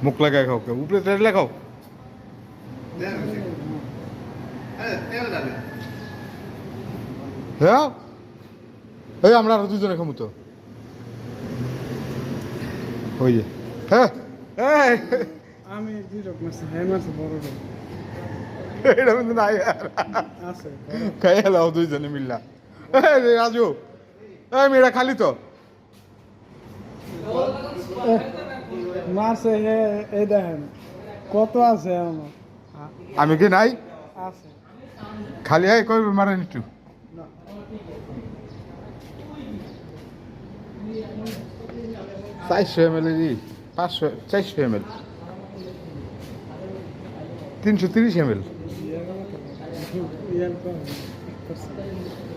মুখ লাগায় খাও কে উপরে তেল লাগাও হ্যাঁ এই আমরা আরো দুজনে খামু তো ওই যে হ্যাঁ এই আমি দুই রকম আছে হ্যাঁ মারছে বড় রকম এটা কিন্তু নাই আর আছে খাই এলাও দুইজনে মিল্লা এই রাজু এই মেয়েরা খালি তো মারছে হে এই দেখেন কত আছে আমার আমি কি নাই আছে খালি হয় কই মারেন একটু না 400 ml 500 400 ml 330 ml ইয়ার কথা ইয়ার কথা